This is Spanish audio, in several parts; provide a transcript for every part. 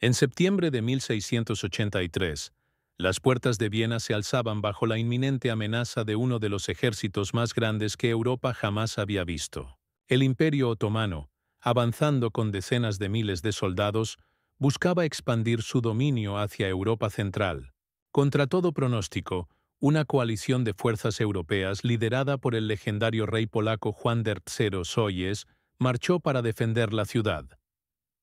En septiembre de 1683, las puertas de Viena se alzaban bajo la inminente amenaza de uno de los ejércitos más grandes que Europa jamás había visto. El Imperio Otomano, avanzando con decenas de miles de soldados, buscaba expandir su dominio hacia Europa Central. Contra todo pronóstico, una coalición de fuerzas europeas liderada por el legendario rey polaco Juan III Soyes marchó para defender la ciudad.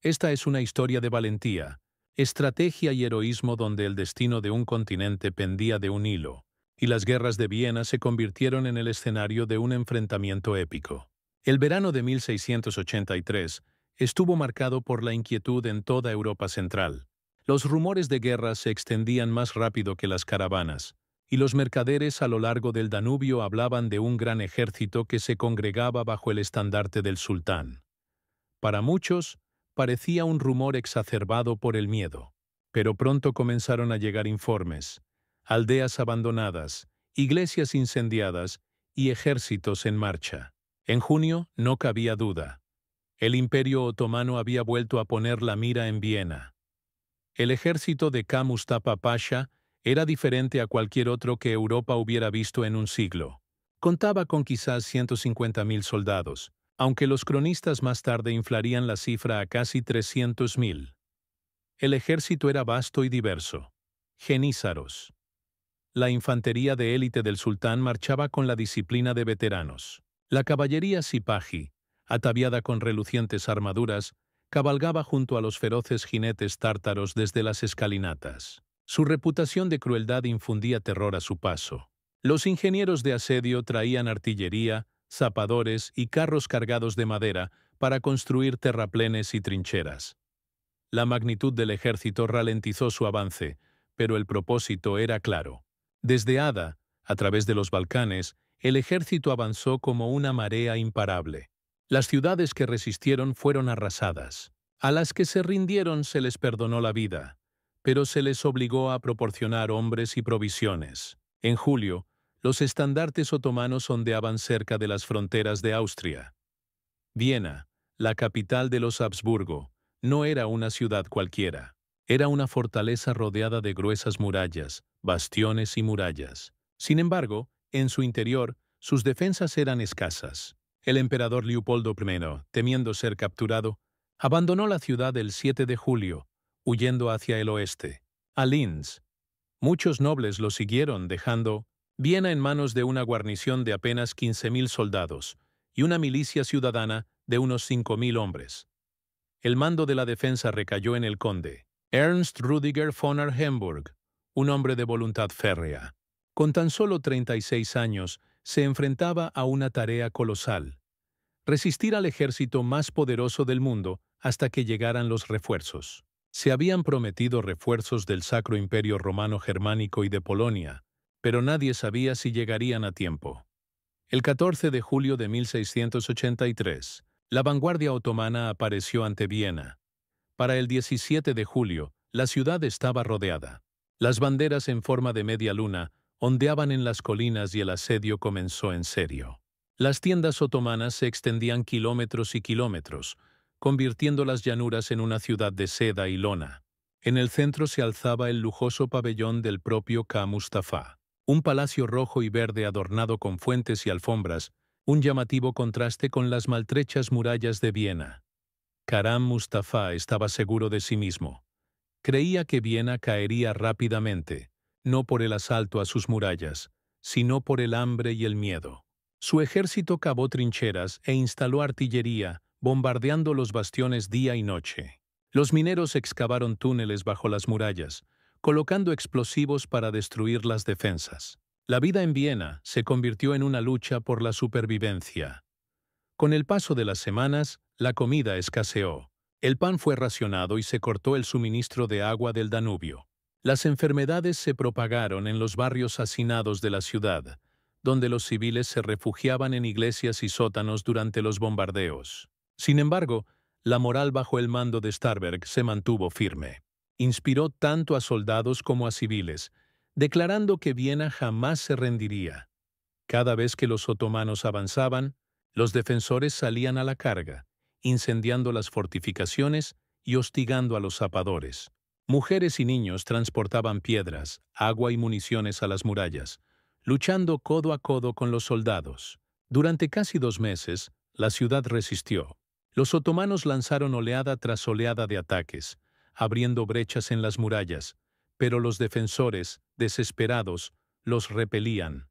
Esta es una historia de valentía, estrategia y heroísmo donde el destino de un continente pendía de un hilo, y las guerras de Viena se convirtieron en el escenario de un enfrentamiento épico. El verano de 1683 estuvo marcado por la inquietud en toda Europa Central. Los rumores de guerra se extendían más rápido que las caravanas, y los mercaderes a lo largo del Danubio hablaban de un gran ejército que se congregaba bajo el estandarte del sultán. Para muchos, parecía un rumor exacerbado por el miedo, pero pronto comenzaron a llegar informes: aldeas abandonadas, iglesias incendiadas y ejércitos en marcha. En junio no cabía duda. El Imperio Otomano había vuelto a poner la mira en Viena. El ejército de Ka Mustafa Pasha era diferente a cualquier otro que Europa hubiera visto en un siglo. Contaba con quizás 150.000 soldados, aunque los cronistas más tarde inflarían la cifra a casi 300.000. El ejército era vasto y diverso. Genízaros. La infantería de élite del sultán marchaba con la disciplina de veteranos. La caballería sipahi, ataviada con relucientes armaduras, cabalgaba junto a los feroces jinetes tártaros desde las escalinatas. Su reputación de crueldad infundía terror a su paso. Los ingenieros de asedio traían artillería, zapadores y carros cargados de madera para construir terraplenes y trincheras. La magnitud del ejército ralentizó su avance, pero el propósito era claro. Desde Ada, a través de los Balcanes, el ejército avanzó como una marea imparable. Las ciudades que resistieron fueron arrasadas. A las que se rindieron se les perdonó la vida, pero se les obligó a proporcionar hombres y provisiones. En julio, los estandartes otomanos ondeaban cerca de las fronteras de Austria. Viena, la capital de los Habsburgo, no era una ciudad cualquiera. Era una fortaleza rodeada de gruesas murallas, bastiones y murallas. Sin embargo, en su interior, sus defensas eran escasas. El emperador Leopoldo I, temiendo ser capturado, abandonó la ciudad el 7 de julio, huyendo hacia el oeste, a Linz. Muchos nobles lo siguieron, dejando Viena en manos de una guarnición de apenas 15.000 soldados y una milicia ciudadana de unos 5.000 hombres. El mando de la defensa recayó en el conde Ernst Rüdiger von Aremburg, un hombre de voluntad férrea. Con tan solo 36 años, se enfrentaba a una tarea colosal: resistir al ejército más poderoso del mundo hasta que llegaran los refuerzos. Se habían prometido refuerzos del Sacro Imperio Romano Germánico y de Polonia, pero nadie sabía si llegarían a tiempo. El 14 de julio de 1683, la vanguardia otomana apareció ante Viena. Para el 17 de julio, la ciudad estaba rodeada. Las banderas en forma de media luna ondeaban en las colinas y el asedio comenzó en serio. Las tiendas otomanas se extendían kilómetros y kilómetros, convirtiendo las llanuras en una ciudad de seda y lona. En el centro se alzaba el lujoso pabellón del propio Ka Mustafa, un palacio rojo y verde adornado con fuentes y alfombras, un llamativo contraste con las maltrechas murallas de Viena. Karam Mustafa estaba seguro de sí mismo. Creía que Viena caería rápidamente, no por el asalto a sus murallas, sino por el hambre y el miedo. Su ejército cavó trincheras e instaló artillería, bombardeando los bastiones día y noche. Los mineros excavaron túneles bajo las murallas, colocando explosivos para destruir las defensas. La vida en Viena se convirtió en una lucha por la supervivencia. Con el paso de las semanas, la comida escaseó. El pan fue racionado y se cortó el suministro de agua del Danubio. Las enfermedades se propagaron en los barrios hacinados de la ciudad, donde los civiles se refugiaban en iglesias y sótanos durante los bombardeos. Sin embargo, la moral bajo el mando de Starberg se mantuvo firme. Inspiró tanto a soldados como a civiles, declarando que Viena jamás se rendiría. Cada vez que los otomanos avanzaban, los defensores salían a la carga, incendiando las fortificaciones y hostigando a los zapadores. Mujeres y niños transportaban piedras, agua y municiones a las murallas, luchando codo a codo con los soldados. Durante casi 2 meses, la ciudad resistió. Los otomanos lanzaron oleada tras oleada de ataques, abriendo brechas en las murallas, pero los defensores, desesperados, los repelían.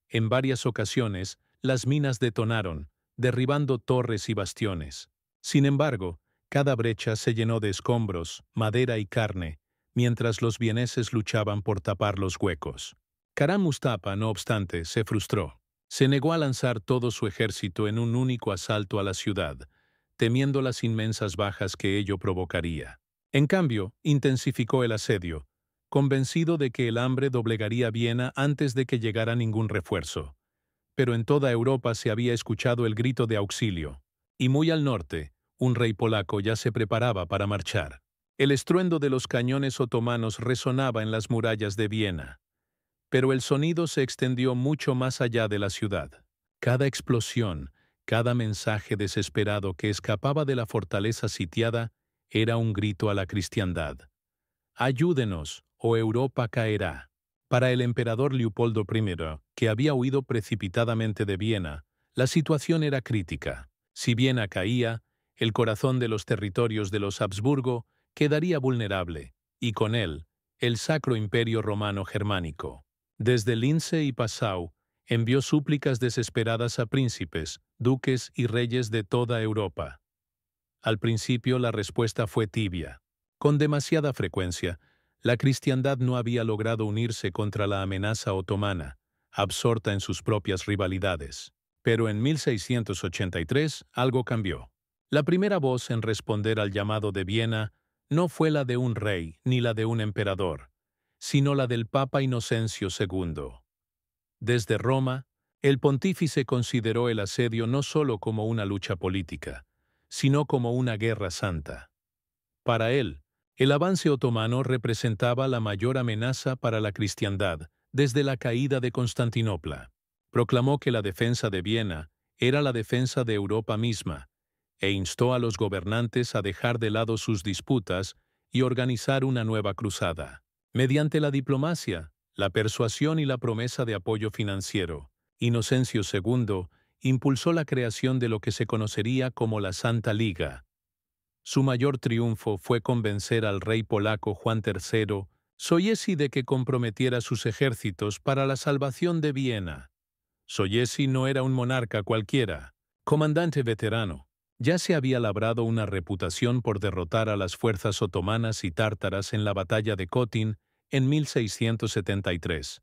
En varias ocasiones, las minas detonaron, derribando torres y bastiones. Sin embargo, cada brecha se llenó de escombros, madera y carne, mientras los vieneses luchaban por tapar los huecos. Kara Mustafa, no obstante, se frustró. Se negó a lanzar todo su ejército en un único asalto a la ciudad, temiendo las inmensas bajas que ello provocaría. En cambio, intensificó el asedio, convencido de que el hambre doblegaría Viena antes de que llegara ningún refuerzo. Pero en toda Europa se había escuchado el grito de auxilio, y muy al norte, un rey polaco ya se preparaba para marchar. El estruendo de los cañones otomanos resonaba en las murallas de Viena, pero el sonido se extendió mucho más allá de la ciudad. Cada explosión, cada mensaje desesperado que escapaba de la fortaleza sitiada era un grito a la cristiandad. «Ayúdenos, o Europa caerá». Para el emperador Leopoldo I, que había huido precipitadamente de Viena, la situación era crítica. Si Viena caía, el corazón de los territorios de los Habsburgo quedaría vulnerable, y con él, el Sacro Imperio Romano Germánico. Desde Lince y Passau, envió súplicas desesperadas a príncipes, duques y reyes de toda Europa. Al principio la respuesta fue tibia. Con demasiada frecuencia, la cristiandad no había logrado unirse contra la amenaza otomana, absorta en sus propias rivalidades. Pero en 1683 algo cambió. La primera voz en responder al llamado de Viena no fue la de un rey ni la de un emperador, sino la del Papa Inocencio II. Desde Roma, el pontífice consideró el asedio no solo como una lucha política, sino como una guerra santa. Para él, el avance otomano representaba la mayor amenaza para la cristiandad desde la caída de Constantinopla. Proclamó que la defensa de Viena era la defensa de Europa misma, e instó a los gobernantes a dejar de lado sus disputas y organizar una nueva cruzada. Mediante la diplomacia, la persuasión y la promesa de apoyo financiero, Inocencio II impulsó la creación de lo que se conocería como la Santa Liga. Su mayor triunfo fue convencer al rey polaco Juan III Sobieski de que comprometiera sus ejércitos para la salvación de Viena. Sobieski no era un monarca cualquiera, comandante veterano. Ya se había labrado una reputación por derrotar a las fuerzas otomanas y tártaras en la batalla de Kotin en 1673.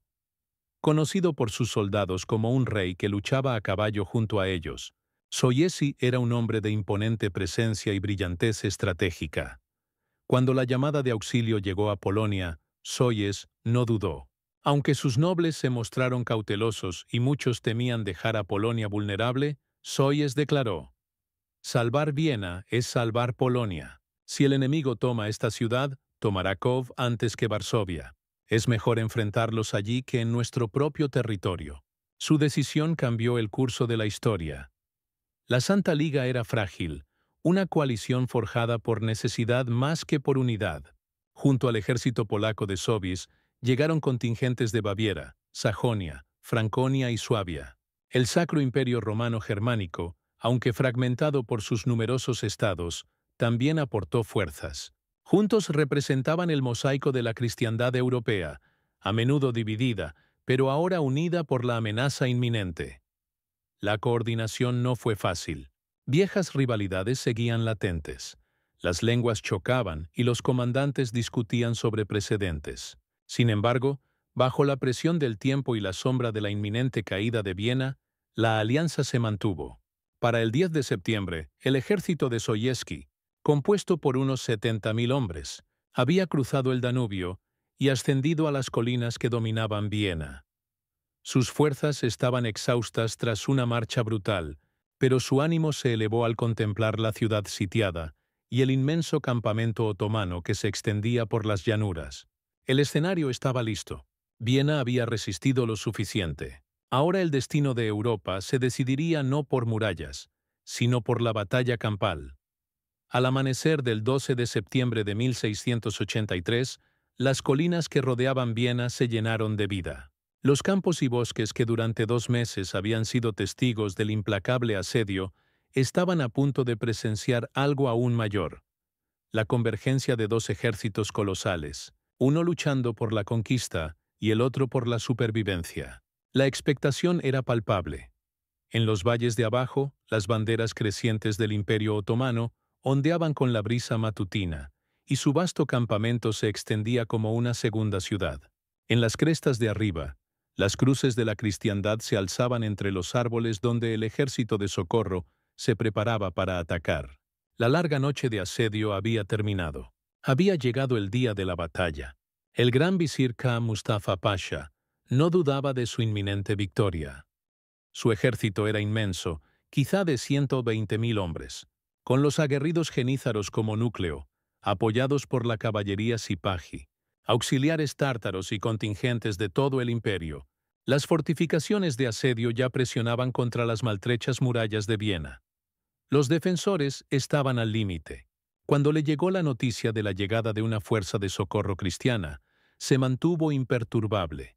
Conocido por sus soldados como un rey que luchaba a caballo junto a ellos, Sobieski era un hombre de imponente presencia y brillantez estratégica. Cuando la llamada de auxilio llegó a Polonia, Sobieski no dudó. Aunque sus nobles se mostraron cautelosos y muchos temían dejar a Polonia vulnerable, Sobieski declaró: «Salvar Viena es salvar Polonia. Si el enemigo toma esta ciudad, tomará Kiev antes que Varsovia. Es mejor enfrentarlos allí que en nuestro propio territorio». Su decisión cambió el curso de la historia. La Santa Liga era frágil, una coalición forjada por necesidad más que por unidad. Junto al ejército polaco de Sobieski llegaron contingentes de Baviera, Sajonia, Franconia y Suabia. El Sacro Imperio Romano Germánico, aunque fragmentado por sus numerosos estados, también aportó fuerzas. Juntos representaban el mosaico de la cristiandad europea, a menudo dividida, pero ahora unida por la amenaza inminente. La coordinación no fue fácil. Viejas rivalidades seguían latentes. Las lenguas chocaban y los comandantes discutían sobre precedentes. Sin embargo, bajo la presión del tiempo y la sombra de la inminente caída de Viena, la alianza se mantuvo. Para el 10 de septiembre, el ejército de Sobieski, compuesto por unos 70.000 hombres, había cruzado el Danubio y ascendido a las colinas que dominaban Viena. Sus fuerzas estaban exhaustas tras una marcha brutal, pero su ánimo se elevó al contemplar la ciudad sitiada y el inmenso campamento otomano que se extendía por las llanuras. El escenario estaba listo. Viena había resistido lo suficiente. Ahora el destino de Europa se decidiría no por murallas, sino por la batalla campal. Al amanecer del 12 de septiembre de 1683, las colinas que rodeaban Viena se llenaron de vida. Los campos y bosques que durante 2 meses habían sido testigos del implacable asedio estaban a punto de presenciar algo aún mayor: la convergencia de dos ejércitos colosales, uno luchando por la conquista y el otro por la supervivencia. La expectación era palpable. En los valles de abajo, las banderas crecientes del Imperio Otomano ondeaban con la brisa matutina, y su vasto campamento se extendía como una segunda ciudad. En las crestas de arriba, las cruces de la cristiandad se alzaban entre los árboles donde el ejército de socorro se preparaba para atacar. La larga noche de asedio había terminado. Había llegado el día de la batalla. El gran visir Kha Mustafa Pasha no dudaba de su inminente victoria. Su ejército era inmenso, quizá de 120.000 hombres, con los aguerridos genízaros como núcleo, apoyados por la caballería sipahi, auxiliares tártaros y contingentes de todo el imperio. Las fortificaciones de asedio ya presionaban contra las maltrechas murallas de Viena. Los defensores estaban al límite. Cuando le llegó la noticia de la llegada de una fuerza de socorro cristiana, se mantuvo imperturbable.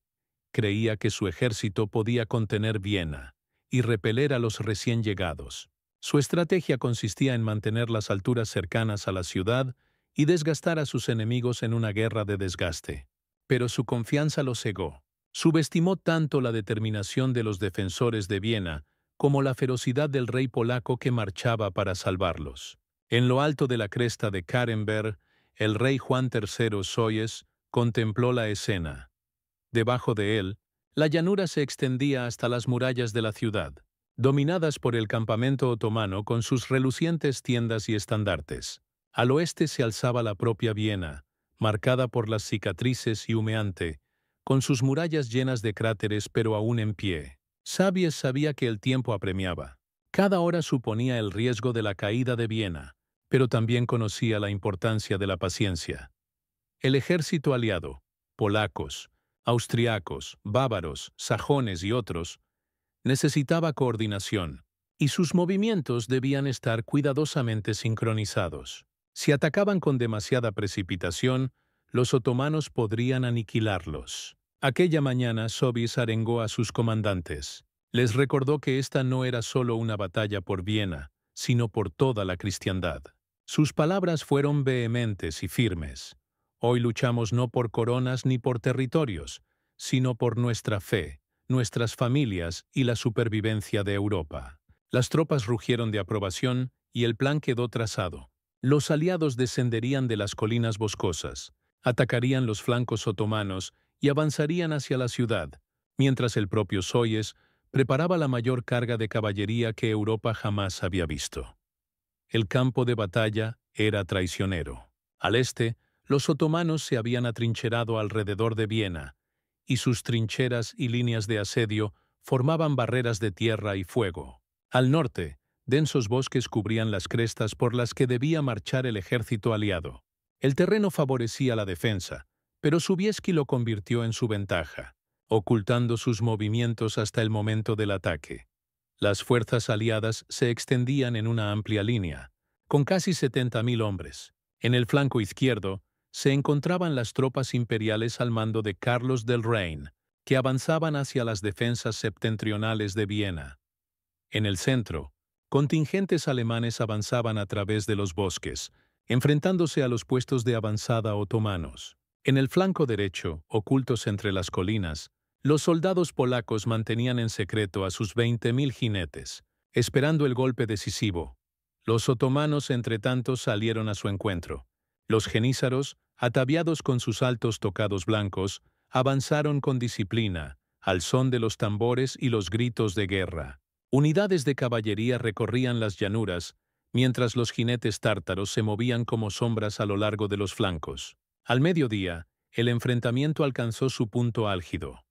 Creía que su ejército podía contener Viena y repeler a los recién llegados. Su estrategia consistía en mantener las alturas cercanas a la ciudad y desgastar a sus enemigos en una guerra de desgaste. Pero su confianza lo cegó. Subestimó tanto la determinación de los defensores de Viena como la ferocidad del rey polaco que marchaba para salvarlos. En lo alto de la cresta de Kahrenberg, el rey Juan III Soyes contempló la escena. Debajo de él, la llanura se extendía hasta las murallas de la ciudad, dominadas por el campamento otomano con sus relucientes tiendas y estandartes. Al oeste se alzaba la propia Viena, marcada por las cicatrices y humeante, con sus murallas llenas de cráteres pero aún en pie. Sabies sabía que el tiempo apremiaba. Cada hora suponía el riesgo de la caída de Viena, pero también conocía la importancia de la paciencia. El ejército aliado, polacos, austriacos, bávaros, sajones y otros, necesitaba coordinación, y sus movimientos debían estar cuidadosamente sincronizados. Si atacaban con demasiada precipitación, los otomanos podrían aniquilarlos. Aquella mañana Sobies arengó a sus comandantes. Les recordó que esta no era solo una batalla por Viena, sino por toda la cristiandad. Sus palabras fueron vehementes y firmes. Hoy luchamos no por coronas ni por territorios, sino por nuestra fe, nuestras familias y la supervivencia de Europa. Las tropas rugieron de aprobación y el plan quedó trazado. Los aliados descenderían de las colinas boscosas, atacarían los flancos otomanos y avanzarían hacia la ciudad, mientras el propio Soyes preparaba la mayor carga de caballería que Europa jamás había visto. El campo de batalla era traicionero. Al este, los otomanos se habían atrincherado alrededor de Viena, y sus trincheras y líneas de asedio formaban barreras de tierra y fuego. Al norte, densos bosques cubrían las crestas por las que debía marchar el ejército aliado. El terreno favorecía la defensa, pero Sobieski lo convirtió en su ventaja, ocultando sus movimientos hasta el momento del ataque. Las fuerzas aliadas se extendían en una amplia línea, con casi 70.000 hombres. En el flanco izquierdo se encontraban las tropas imperiales al mando de Carlos del Rein, que avanzaban hacia las defensas septentrionales de Viena. En el centro, contingentes alemanes avanzaban a través de los bosques, enfrentándose a los puestos de avanzada otomanos. En el flanco derecho, ocultos entre las colinas, los soldados polacos mantenían en secreto a sus 20.000 jinetes, esperando el golpe decisivo. Los otomanos, entretanto, salieron a su encuentro. Los genízaros, ataviados con sus altos tocados blancos, avanzaron con disciplina, al son de los tambores y los gritos de guerra. Unidades de caballería recorrían las llanuras, mientras los jinetes tártaros se movían como sombras a lo largo de los flancos. Al mediodía, el enfrentamiento alcanzó su punto álgido.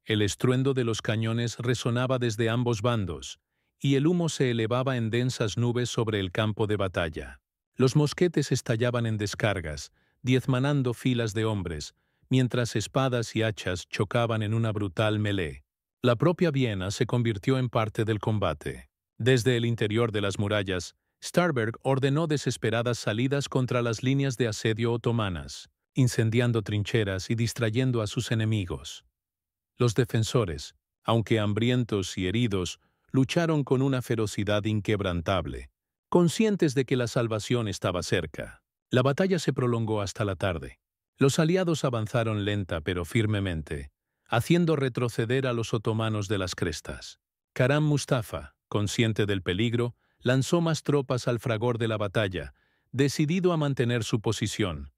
El estruendo de los cañones resonaba desde ambos bandos, y el humo se elevaba en densas nubes sobre el campo de batalla. Los mosquetes estallaban en descargas, diezmanando filas de hombres, mientras espadas y hachas chocaban en una brutal melee. La propia Viena se convirtió en parte del combate. Desde el interior de las murallas, Starberg ordenó desesperadas salidas contra las líneas de asedio otomanas, incendiando trincheras y distrayendo a sus enemigos. Los defensores, aunque hambrientos y heridos, lucharon con una ferocidad inquebrantable, conscientes de que la salvación estaba cerca. La batalla se prolongó hasta la tarde. Los aliados avanzaron lenta pero firmemente, haciendo retroceder a los otomanos de las crestas. Karam Mustafa, consciente del peligro, lanzó más tropas al fragor de la batalla, decidido a mantener su posición.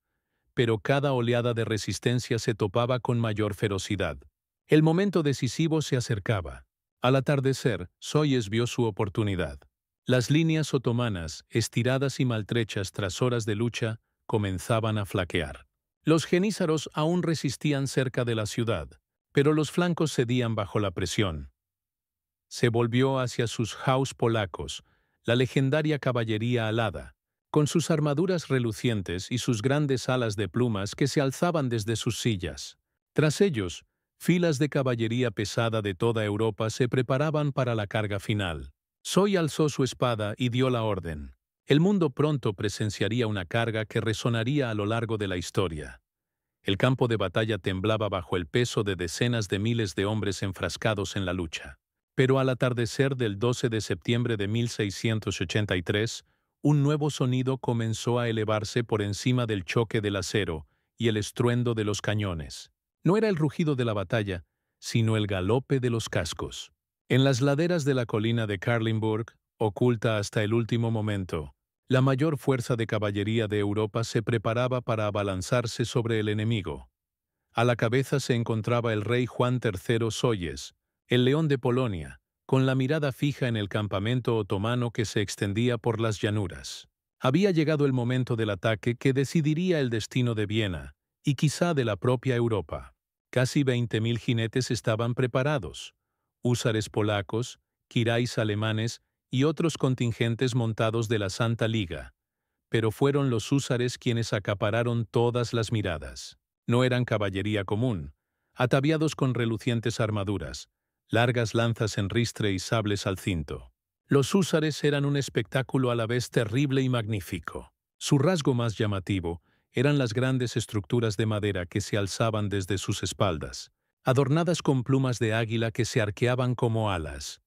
Pero cada oleada de resistencia se topaba con mayor ferocidad. El momento decisivo se acercaba. Al atardecer, Soyes vio su oportunidad. Las líneas otomanas, estiradas y maltrechas tras horas de lucha, comenzaban a flaquear. Los jenízaros aún resistían cerca de la ciudad, pero los flancos cedían bajo la presión. Se volvió hacia sus haus polacos, la legendaria caballería alada, con sus armaduras relucientes y sus grandes alas de plumas que se alzaban desde sus sillas. Tras ellos, filas de caballería pesada de toda Europa se preparaban para la carga final. Soy alzó su espada y dio la orden. El mundo pronto presenciaría una carga que resonaría a lo largo de la historia. El campo de batalla temblaba bajo el peso de decenas de miles de hombres enfrascados en la lucha. Pero al atardecer del 12 de septiembre de 1683, un nuevo sonido comenzó a elevarse por encima del choque del acero y el estruendo de los cañones. No era el rugido de la batalla, sino el galope de los cascos. En las laderas de la colina de Karlenburg, oculta hasta el último momento, la mayor fuerza de caballería de Europa se preparaba para abalanzarse sobre el enemigo. A la cabeza se encontraba el rey Juan III Soyes, el león de Polonia, con la mirada fija en el campamento otomano que se extendía por las llanuras. Había llegado el momento del ataque que decidiría el destino de Viena, y quizá de la propia Europa. Casi 20.000 jinetes estaban preparados, húsares polacos, kirais alemanes y otros contingentes montados de la Santa Liga. Pero fueron los húsares quienes acapararon todas las miradas. No eran caballería común, ataviados con relucientes armaduras, largas lanzas en ristre y sables al cinto. Los húsares eran un espectáculo a la vez terrible y magnífico. Su rasgo más llamativo eran las grandes estructuras de madera que se alzaban desde sus espaldas, adornadas con plumas de águila que se arqueaban como alas.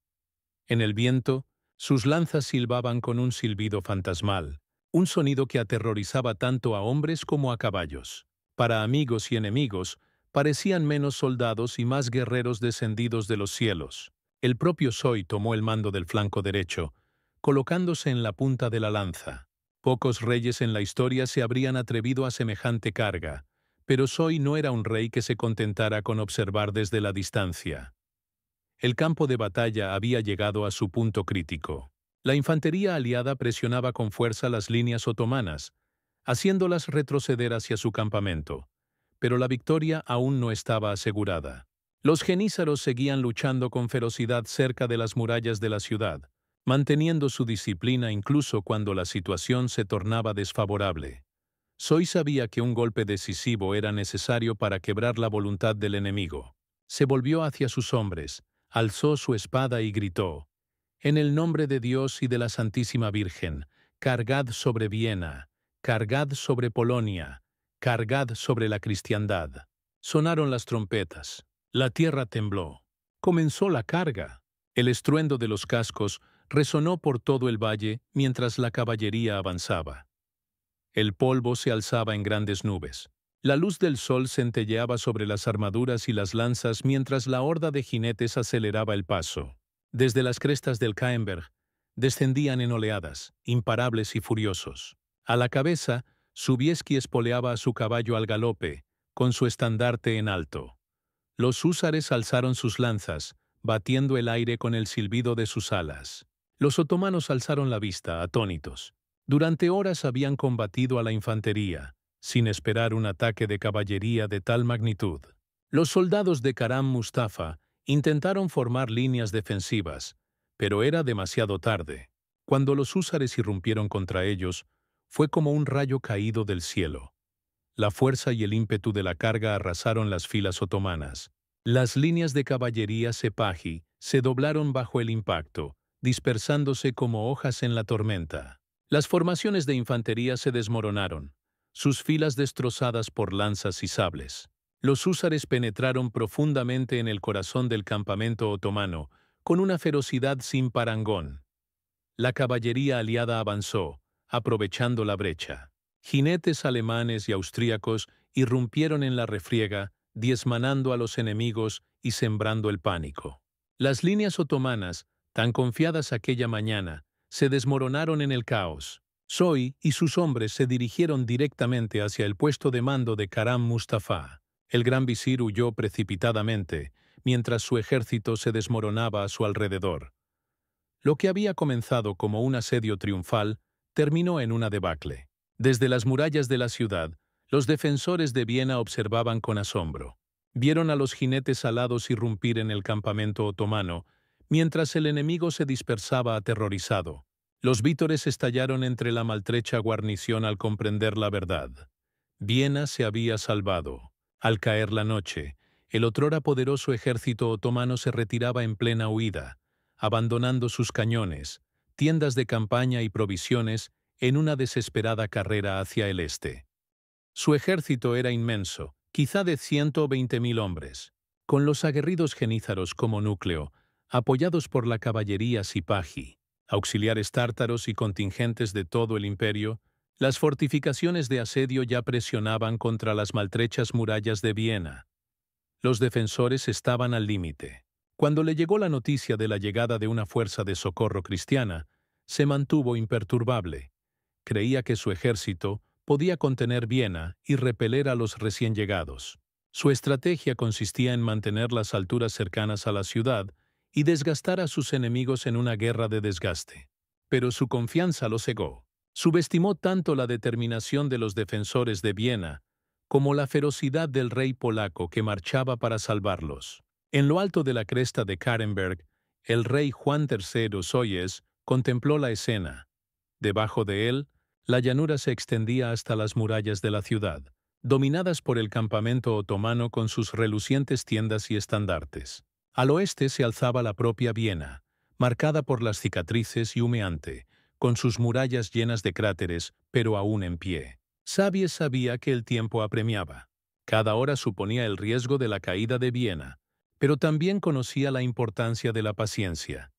En el viento, sus lanzas silbaban con un silbido fantasmal, un sonido que aterrorizaba tanto a hombres como a caballos. Para amigos y enemigos, parecían menos soldados y más guerreros descendidos de los cielos. El propio Soy tomó el mando del flanco derecho, colocándose en la punta de la lanza. Pocos reyes en la historia se habrían atrevido a semejante carga, pero Soy no era un rey que se contentara con observar desde la distancia. El campo de batalla había llegado a su punto crítico. La infantería aliada presionaba con fuerza las líneas otomanas, haciéndolas retroceder hacia su campamento. Pero la victoria aún no estaba asegurada. Los jenízaros seguían luchando con ferocidad cerca de las murallas de la ciudad, manteniendo su disciplina incluso cuando la situación se tornaba desfavorable. Soy sabía que un golpe decisivo era necesario para quebrar la voluntad del enemigo. Se volvió hacia sus hombres, alzó su espada y gritó: «En el nombre de Dios y de la Santísima Virgen, cargad sobre Viena, cargad sobre Polonia, cargad sobre la cristiandad». Sonaron las trompetas. La tierra tembló. Comenzó la carga. El estruendo de los cascos resonó por todo el valle mientras la caballería avanzaba. El polvo se alzaba en grandes nubes. La luz del sol centelleaba sobre las armaduras y las lanzas mientras la horda de jinetes aceleraba el paso. Desde las crestas del Kaemberg descendían en oleadas, imparables y furiosos. A la cabeza, Sobieski espoleaba a su caballo al galope, con su estandarte en alto. Los húsares alzaron sus lanzas, batiendo el aire con el silbido de sus alas. Los otomanos alzaron la vista, atónitos. Durante horas habían combatido a la infantería, sin esperar un ataque de caballería de tal magnitud. Los soldados de Karam Mustafa intentaron formar líneas defensivas, pero era demasiado tarde. Cuando los húsares irrumpieron contra ellos, fue como un rayo caído del cielo. La fuerza y el ímpetu de la carga arrasaron las filas otomanas. Las líneas de caballería sepaji se doblaron bajo el impacto, dispersándose como hojas en la tormenta. Las formaciones de infantería se desmoronaron, sus filas destrozadas por lanzas y sables. Los húsares penetraron profundamente en el corazón del campamento otomano, con una ferocidad sin parangón. La caballería aliada avanzó, aprovechando la brecha. Jinetes alemanes y austríacos irrumpieron en la refriega, diezmanando a los enemigos y sembrando el pánico. Las líneas otomanas, tan confiadas aquella mañana, se desmoronaron en el caos. Zoy y sus hombres se dirigieron directamente hacia el puesto de mando de Karam Mustafa. El gran visir huyó precipitadamente, mientras su ejército se desmoronaba a su alrededor. Lo que había comenzado como un asedio triunfal terminó en una debacle. Desde las murallas de la ciudad, los defensores de Viena observaban con asombro. Vieron a los jinetes alados irrumpir en el campamento otomano, mientras el enemigo se dispersaba aterrorizado. Los vítores estallaron entre la maltrecha guarnición al comprender la verdad. Viena se había salvado. Al caer la noche, el otrora poderoso ejército otomano se retiraba en plena huida, abandonando sus cañones, tiendas de campaña y provisiones en una desesperada carrera hacia el este. Su ejército era inmenso, quizá de 120.000 hombres. Con los aguerridos genízaros como núcleo, apoyados por la caballería sipahi, auxiliares tártaros y contingentes de todo el imperio, las fortificaciones de asedio ya presionaban contra las maltrechas murallas de Viena. Los defensores estaban al límite. Cuando le llegó la noticia de la llegada de una fuerza de socorro cristiana, se mantuvo imperturbable. Creía que su ejército podía contener Viena y repeler a los recién llegados. Su estrategia consistía en mantener las alturas cercanas a la ciudad y desgastar a sus enemigos en una guerra de desgaste. Pero su confianza lo cegó. Subestimó tanto la determinación de los defensores de Viena como la ferocidad del rey polaco que marchaba para salvarlos. En lo alto de la cresta de Kahrenberg, el rey Juan III Soyes contempló la escena. Debajo de él, la llanura se extendía hasta las murallas de la ciudad, dominadas por el campamento otomano con sus relucientes tiendas y estandartes. Al oeste se alzaba la propia Viena, marcada por las cicatrices y humeante, con sus murallas llenas de cráteres, pero aún en pie. Sabies sabía que el tiempo apremiaba. Cada hora suponía el riesgo de la caída de Viena, pero también conocía la importancia de la paciencia.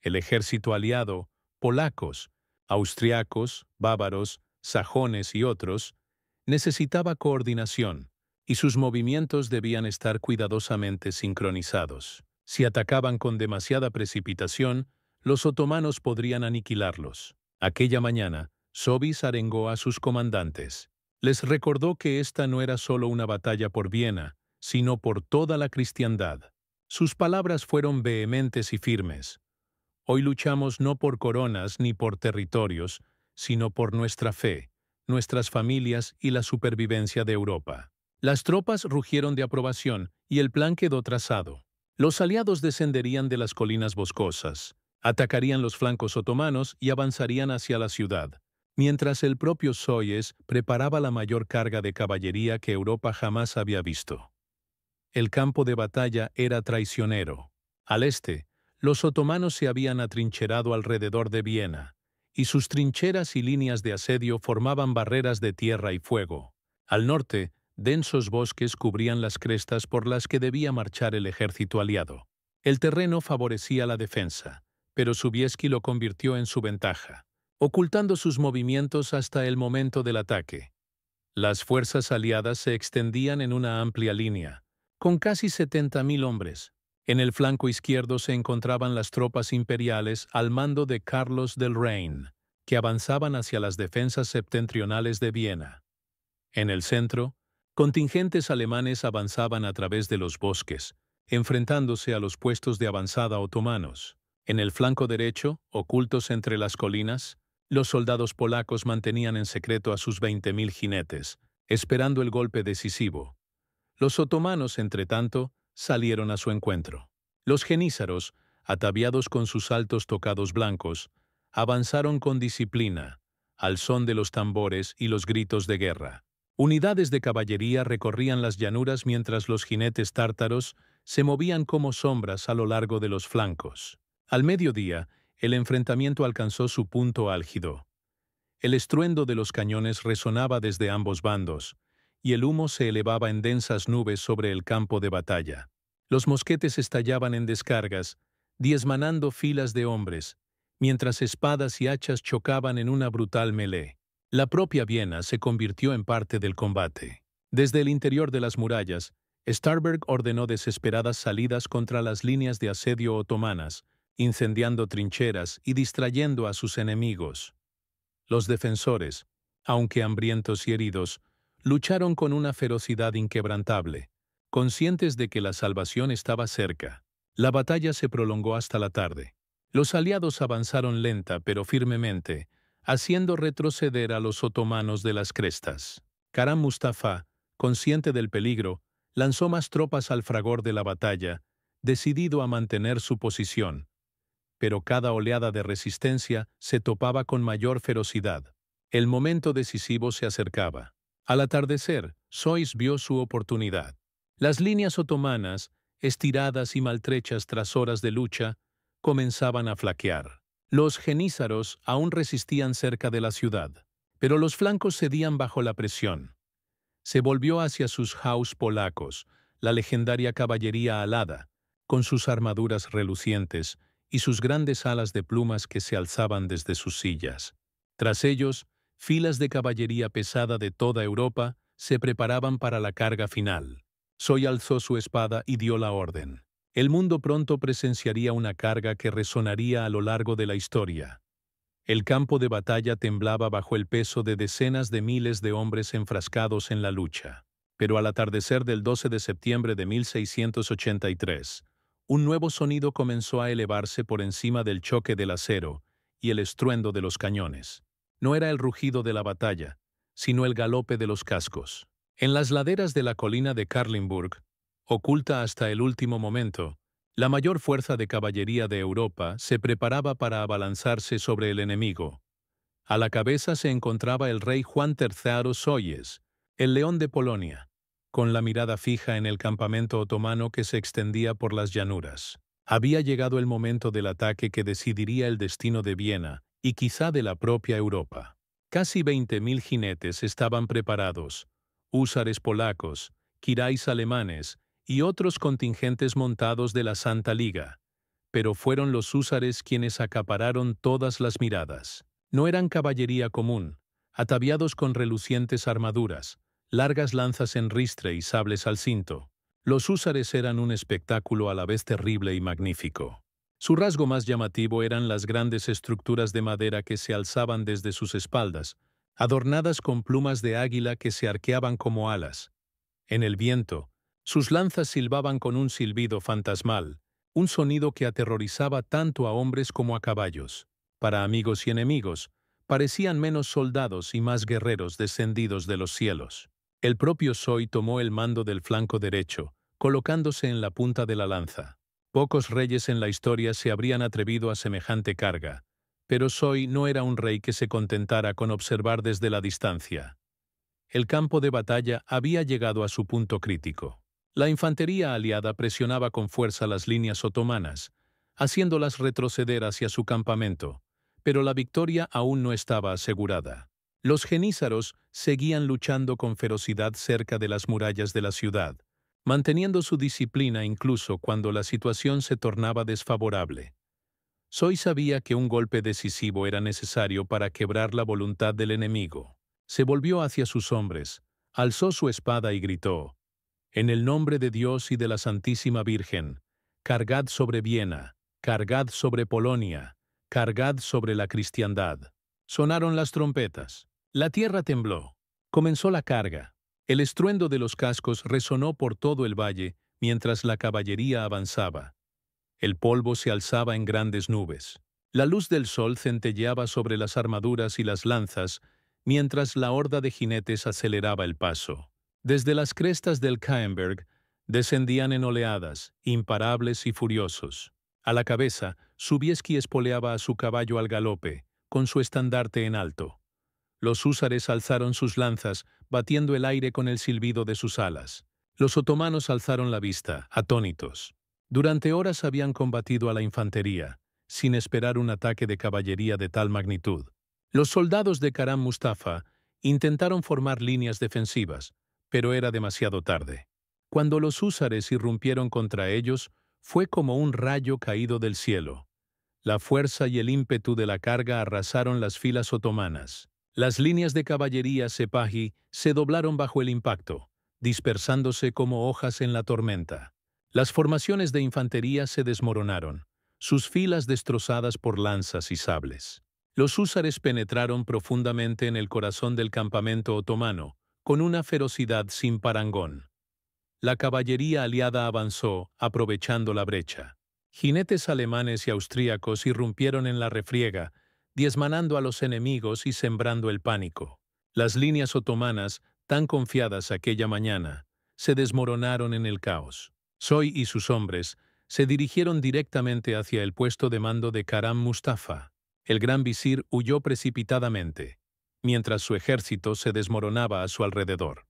El ejército aliado, polacos, austriacos, bávaros, sajones y otros, necesitaba coordinación, y sus movimientos debían estar cuidadosamente sincronizados. Si atacaban con demasiada precipitación, los otomanos podrían aniquilarlos. Aquella mañana, Sobies arengó a sus comandantes. Les recordó que esta no era solo una batalla por Viena, sino por toda la cristiandad. Sus palabras fueron vehementes y firmes. Hoy luchamos no por coronas ni por territorios, sino por nuestra fe, nuestras familias y la supervivencia de Europa. Las tropas rugieron de aprobación y el plan quedó trazado. Los aliados descenderían de las colinas boscosas, atacarían los flancos otomanos y avanzarían hacia la ciudad, mientras el propio Soyes preparaba la mayor carga de caballería que Europa jamás había visto. El campo de batalla era traicionero. Al este, los otomanos se habían atrincherado alrededor de Viena, y sus trincheras y líneas de asedio formaban barreras de tierra y fuego. Al norte, densos bosques cubrían las crestas por las que debía marchar el ejército aliado. El terreno favorecía la defensa, pero Sobieski lo convirtió en su ventaja, ocultando sus movimientos hasta el momento del ataque. Las fuerzas aliadas se extendían en una amplia línea, con casi 70.000 hombres. En el flanco izquierdo se encontraban las tropas imperiales al mando de Carlos del Rein, que avanzaban hacia las defensas septentrionales de Viena. En el centro, contingentes alemanes avanzaban a través de los bosques, enfrentándose a los puestos de avanzada otomanos. En el flanco derecho, ocultos entre las colinas, los soldados polacos mantenían en secreto a sus 20.000 jinetes, esperando el golpe decisivo. Los otomanos, entretanto, salieron a su encuentro. Los genízaros, ataviados con sus altos tocados blancos, avanzaron con disciplina, al son de los tambores y los gritos de guerra. Unidades de caballería recorrían las llanuras mientras los jinetes tártaros se movían como sombras a lo largo de los flancos. Al mediodía, el enfrentamiento alcanzó su punto álgido. El estruendo de los cañones resonaba desde ambos bandos, y el humo se elevaba en densas nubes sobre el campo de batalla. Los mosquetes estallaban en descargas, diezmanando filas de hombres, mientras espadas y hachas chocaban en una brutal melee. La propia Viena se convirtió en parte del combate. Desde el interior de las murallas, Starberg ordenó desesperadas salidas contra las líneas de asedio otomanas, incendiando trincheras y distrayendo a sus enemigos. Los defensores, aunque hambrientos y heridos, lucharon con una ferocidad inquebrantable, conscientes de que la salvación estaba cerca. La batalla se prolongó hasta la tarde. Los aliados avanzaron lenta pero firmemente, haciendo retroceder a los otomanos de las crestas. Karam Mustafa, consciente del peligro, lanzó más tropas al fragor de la batalla, decidido a mantener su posición. Pero cada oleada de resistencia se topaba con mayor ferocidad. El momento decisivo se acercaba. Al atardecer, Sois vio su oportunidad. Las líneas otomanas, estiradas y maltrechas tras horas de lucha, comenzaban a flaquear. Los genízaros aún resistían cerca de la ciudad, pero los flancos cedían bajo la presión. Se volvió hacia sus Haus polacos, la legendaria caballería alada, con sus armaduras relucientes y sus grandes alas de plumas que se alzaban desde sus sillas. Tras ellos, filas de caballería pesada de toda Europa se preparaban para la carga final. Soy alzó su espada y dio la orden. El mundo pronto presenciaría una carga que resonaría a lo largo de la historia. El campo de batalla temblaba bajo el peso de decenas de miles de hombres enfrascados en la lucha. Pero al atardecer del 12 de septiembre de 1683, un nuevo sonido comenzó a elevarse por encima del choque del acero y el estruendo de los cañones. No era el rugido de la batalla, sino el galope de los cascos. En las laderas de la colina de Karlenburg, oculta hasta el último momento, la mayor fuerza de caballería de Europa se preparaba para abalanzarse sobre el enemigo. A la cabeza se encontraba el rey Juan III Soyes, el león de Polonia, con la mirada fija en el campamento otomano que se extendía por las llanuras. Había llegado el momento del ataque que decidiría el destino de Viena y quizá de la propia Europa. Casi 20.000 jinetes estaban preparados, húsares polacos, kirais alemanes y otros contingentes montados de la Santa Liga, pero fueron los húsares quienes acapararon todas las miradas. No eran caballería común, ataviados con relucientes armaduras, largas lanzas en ristre y sables al cinto. Los húsares eran un espectáculo a la vez terrible y magnífico. Su rasgo más llamativo eran las grandes estructuras de madera que se alzaban desde sus espaldas, adornadas con plumas de águila que se arqueaban como alas. En el viento, sus lanzas silbaban con un silbido fantasmal, un sonido que aterrorizaba tanto a hombres como a caballos. Para amigos y enemigos, parecían menos soldados y más guerreros descendidos de los cielos. El propio Soy tomó el mando del flanco derecho, colocándose en la punta de la lanza. Pocos reyes en la historia se habrían atrevido a semejante carga, pero Soy no era un rey que se contentara con observar desde la distancia. El campo de batalla había llegado a su punto crítico. La infantería aliada presionaba con fuerza las líneas otomanas, haciéndolas retroceder hacia su campamento, pero la victoria aún no estaba asegurada. Los genízaros seguían luchando con ferocidad cerca de las murallas de la ciudad, manteniendo su disciplina incluso cuando la situación se tornaba desfavorable. Soy sabía que un golpe decisivo era necesario para quebrar la voluntad del enemigo. Se volvió hacia sus hombres, alzó su espada y gritó: «En el nombre de Dios y de la Santísima Virgen, cargad sobre Viena, cargad sobre Polonia, cargad sobre la cristiandad». Sonaron las trompetas. La tierra tembló. Comenzó la carga. El estruendo de los cascos resonó por todo el valle mientras la caballería avanzaba. El polvo se alzaba en grandes nubes. La luz del sol centelleaba sobre las armaduras y las lanzas, mientras la horda de jinetes aceleraba el paso. Desde las crestas del Kaemberg descendían en oleadas, imparables y furiosos. A la cabeza, Sobieski espoleaba a su caballo al galope, con su estandarte en alto. Los húsares alzaron sus lanzas, batiendo el aire con el silbido de sus alas. Los otomanos alzaron la vista, atónitos. Durante horas habían combatido a la infantería, sin esperar un ataque de caballería de tal magnitud. Los soldados de Karam Mustafa intentaron formar líneas defensivas, pero era demasiado tarde. Cuando los húsares irrumpieron contra ellos, fue como un rayo caído del cielo. La fuerza y el ímpetu de la carga arrasaron las filas otomanas. Las líneas de caballería sepahi se doblaron bajo el impacto, dispersándose como hojas en la tormenta. Las formaciones de infantería se desmoronaron, sus filas destrozadas por lanzas y sables. Los húsares penetraron profundamente en el corazón del campamento otomano, con una ferocidad sin parangón. La caballería aliada avanzó, aprovechando la brecha. Jinetes alemanes y austríacos irrumpieron en la refriega, diezmanando a los enemigos y sembrando el pánico. Las líneas otomanas, tan confiadas aquella mañana, se desmoronaron en el caos. Soy y sus hombres se dirigieron directamente hacia el puesto de mando de Karam Mustafa. El gran visir huyó precipitadamente, mientras su ejército se desmoronaba a su alrededor.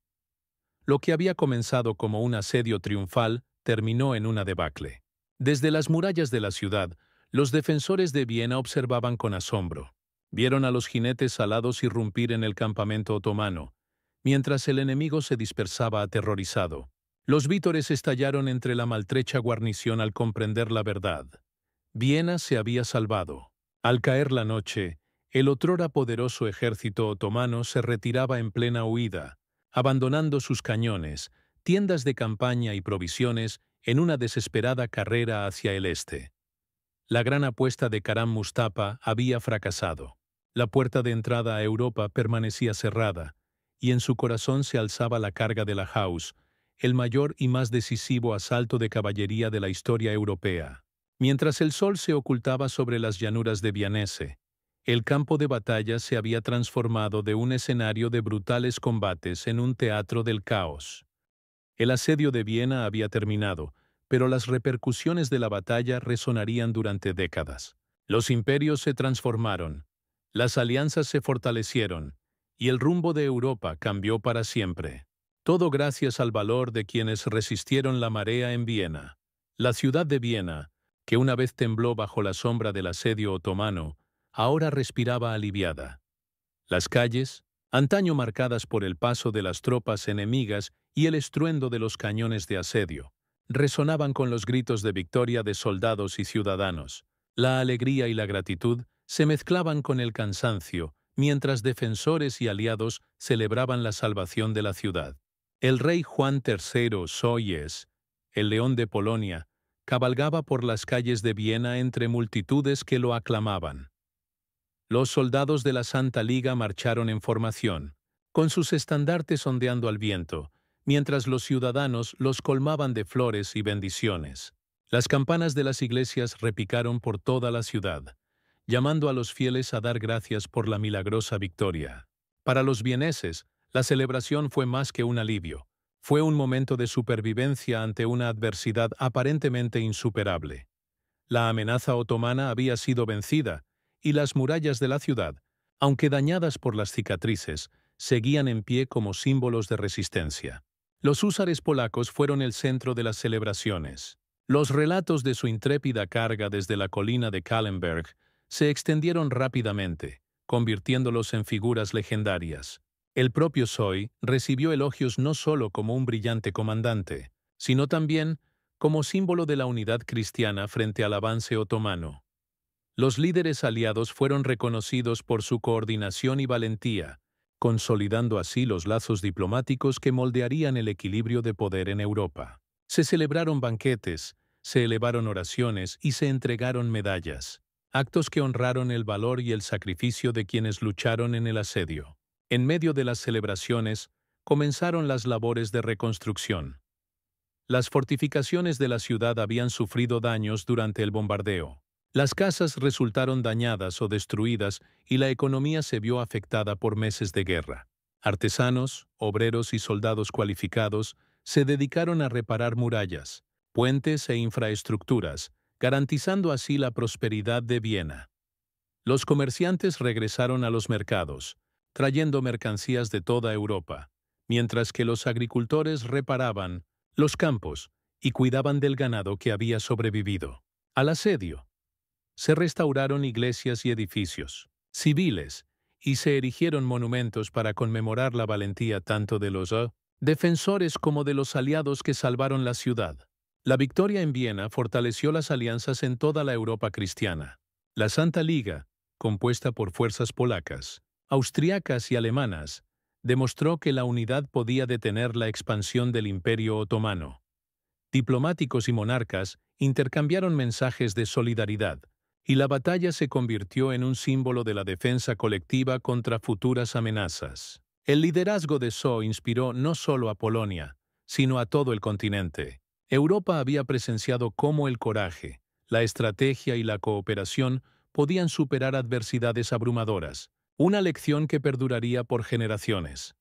Lo que había comenzado como un asedio triunfal terminó en una debacle. Desde las murallas de la ciudad, los defensores de Viena observaban con asombro. Vieron a los jinetes alados irrumpir en el campamento otomano, mientras el enemigo se dispersaba aterrorizado. Los vítores estallaron entre la maltrecha guarnición al comprender la verdad. Viena se había salvado. Al caer la noche, el otrora poderoso ejército otomano se retiraba en plena huida, abandonando sus cañones, tiendas de campaña y provisiones en una desesperada carrera hacia el este. La gran apuesta de Karam Mustafa había fracasado. La puerta de entrada a Europa permanecía cerrada, y en su corazón se alzaba la carga de la Haus, el mayor y más decisivo asalto de caballería de la historia europea. Mientras el sol se ocultaba sobre las llanuras de Vianese, el campo de batalla se había transformado de un escenario de brutales combates en un teatro del caos. El asedio de Viena había terminado, pero las repercusiones de la batalla resonarían durante décadas. Los imperios se transformaron, las alianzas se fortalecieron, y el rumbo de Europa cambió para siempre. Todo gracias al valor de quienes resistieron la marea en Viena. La ciudad de Viena, que una vez tembló bajo la sombra del asedio otomano, ahora respiraba aliviada. Las calles, antaño marcadas por el paso de las tropas enemigas y el estruendo de los cañones de asedio, resonaban con los gritos de victoria de soldados y ciudadanos. La alegría y la gratitud se mezclaban con el cansancio, mientras defensores y aliados celebraban la salvación de la ciudad. El rey Juan III Soyes, el león de Polonia, cabalgaba por las calles de Viena entre multitudes que lo aclamaban. Los soldados de la Santa Liga marcharon en formación, con sus estandartes ondeando al viento, mientras los ciudadanos los colmaban de flores y bendiciones. Las campanas de las iglesias repicaron por toda la ciudad, llamando a los fieles a dar gracias por la milagrosa victoria. Para los vieneses, la celebración fue más que un alivio. Fue un momento de supervivencia ante una adversidad aparentemente insuperable. La amenaza otomana había sido vencida, y las murallas de la ciudad, aunque dañadas por las cicatrices, seguían en pie como símbolos de resistencia. Los húsares polacos fueron el centro de las celebraciones. Los relatos de su intrépida carga desde la colina de Kahlenberg se extendieron rápidamente, convirtiéndolos en figuras legendarias. El propio Soy recibió elogios no solo como un brillante comandante, sino también como símbolo de la unidad cristiana frente al avance otomano. Los líderes aliados fueron reconocidos por su coordinación y valentía, consolidando así los lazos diplomáticos que moldearían el equilibrio de poder en Europa. Se celebraron banquetes, se elevaron oraciones y se entregaron medallas, actos que honraron el valor y el sacrificio de quienes lucharon en el asedio. En medio de las celebraciones, comenzaron las labores de reconstrucción. Las fortificaciones de la ciudad habían sufrido daños durante el bombardeo. Las casas resultaron dañadas o destruidas y la economía se vio afectada por meses de guerra. Artesanos, obreros y soldados cualificados se dedicaron a reparar murallas, puentes e infraestructuras, garantizando así la prosperidad de Viena. Los comerciantes regresaron a los mercados, trayendo mercancías de toda Europa, mientras que los agricultores reparaban los campos y cuidaban del ganado que había sobrevivido. Al asedio, se restauraron iglesias y edificios civiles y se erigieron monumentos para conmemorar la valentía tanto de los defensores como de los aliados que salvaron la ciudad. La victoria en Viena fortaleció las alianzas en toda la Europa cristiana. La Santa Liga, compuesta por fuerzas polacas, austriacas y alemanas, demostró que la unidad podía detener la expansión del Imperio Otomano. Diplomáticos y monarcas intercambiaron mensajes de solidaridad, y la batalla se convirtió en un símbolo de la defensa colectiva contra futuras amenazas. El liderazgo de Soo inspiró no solo a Polonia, sino a todo el continente. Europa había presenciado cómo el coraje, la estrategia y la cooperación podían superar adversidades abrumadoras, una lección que perduraría por generaciones.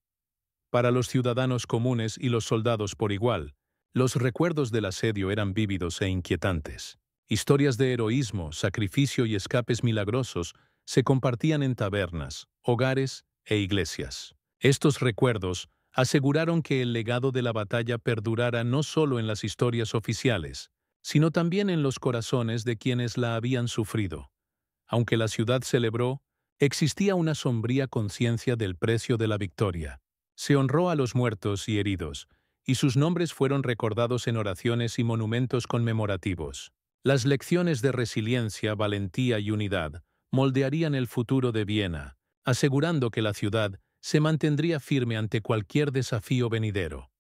Para los ciudadanos comunes y los soldados por igual, los recuerdos del asedio eran vívidos e inquietantes. Historias de heroísmo, sacrificio y escapes milagrosos se compartían en tabernas, hogares e iglesias. Estos recuerdos aseguraron que el legado de la batalla perdurara no solo en las historias oficiales, sino también en los corazones de quienes la habían sufrido. Aunque la ciudad celebró, existía una sombría conciencia del precio de la victoria. Se honró a los muertos y heridos, y sus nombres fueron recordados en oraciones y monumentos conmemorativos. Las lecciones de resiliencia, valentía y unidad moldearían el futuro de Viena, asegurando que la ciudad se mantendría firme ante cualquier desafío venidero.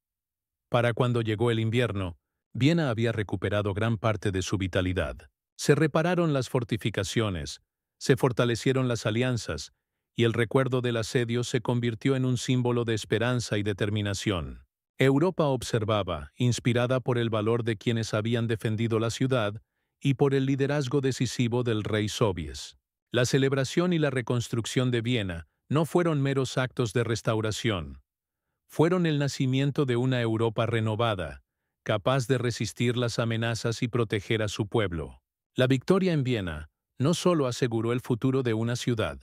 Para cuando llegó el invierno, Viena había recuperado gran parte de su vitalidad. Se repararon las fortificaciones, se fortalecieron las alianzas, y el recuerdo del asedio se convirtió en un símbolo de esperanza y determinación. Europa observaba, inspirada por el valor de quienes habían defendido la ciudad y por el liderazgo decisivo del rey Sobies. La celebración y la reconstrucción de Viena no fueron meros actos de restauración. Fueron el nacimiento de una Europa renovada, capaz de resistir las amenazas y proteger a su pueblo. La victoria en Viena no solo aseguró el futuro de una ciudad,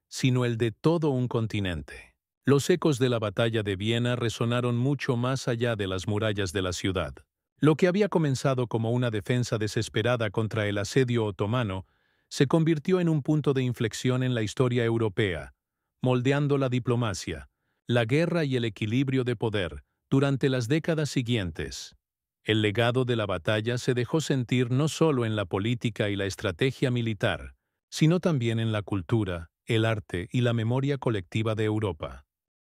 sino el de todo un continente. Los ecos de la batalla de Viena resonaron mucho más allá de las murallas de la ciudad. Lo que había comenzado como una defensa desesperada contra el asedio otomano se convirtió en un punto de inflexión en la historia europea, moldeando la diplomacia, la guerra y el equilibrio de poder durante las décadas siguientes. El legado de la batalla se dejó sentir no solo en la política y la estrategia militar, sino también en la cultura, el arte y la memoria colectiva de Europa.